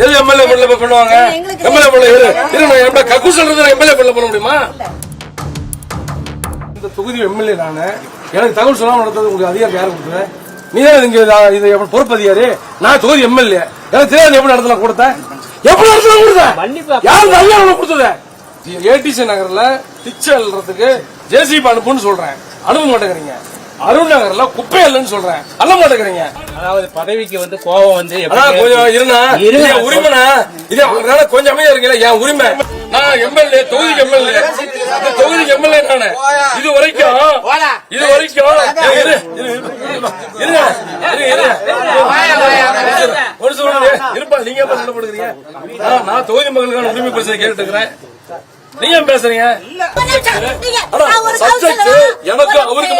எது எம்எல்ஏ பண்ணல பண்ணுவாங்க? எம்எல்ஏ பண்ணல கக்கு சொல்றது எம்எல்ஏ பண்ணல பண்ண முடியுமா? இந்த தொகுதி எம்எல்ஏ நானு, எனக்கு தகவல் சொல்லாம நடத்துறது உங்களுக்கு அதிகாரம் யாரு கொடுத்தது? நீதான் இங்க பொறுப்பு அதிகாரி, நான் தொகுதி எம்எல்ஏ, எனக்கு தெரியாது எப்படி நடத்தலாம் கொடுத்தேன், எப்படி நடத்தலாம் கொடுத்தேன், யாரு அதிகாரம் கொடுத்தது? ஏடிசி நகர்ல பிச்சை அல்றதுக்கு ஜேசிபி அனுப்புன்னு சொல்றேன், அனுப்ப மாட்டேங்கிறீங்க. அருண் நகர்ல குப்பை இல்லன்னு சொல்றேன், அல்ல மாட்டேங்கிறீங்க. அதாவது பதவிக்கு வந்து கோபம் வந்து கொஞ்சம் இருந்தா உரிமைனா இது கொஞ்சம் அமைதியா இருக்கீங்களா? என் உரிமை, நான் எம்எல்ஏ, தொகுதிக்கு எம்எல்ஏ, தொகுதிக்கு எம்எல்ஏ நானு. இது வரைக்கும் இருப்பா, நீங்க எப்ப சண்டை போடுறீங்க? நான் தொகுதி மக்களுக்கான உரிமை பிரச்சனை கேட்டு இருக்கிறேன், நீங்க பேசுறீங்க. எனக்கு அவருக்கு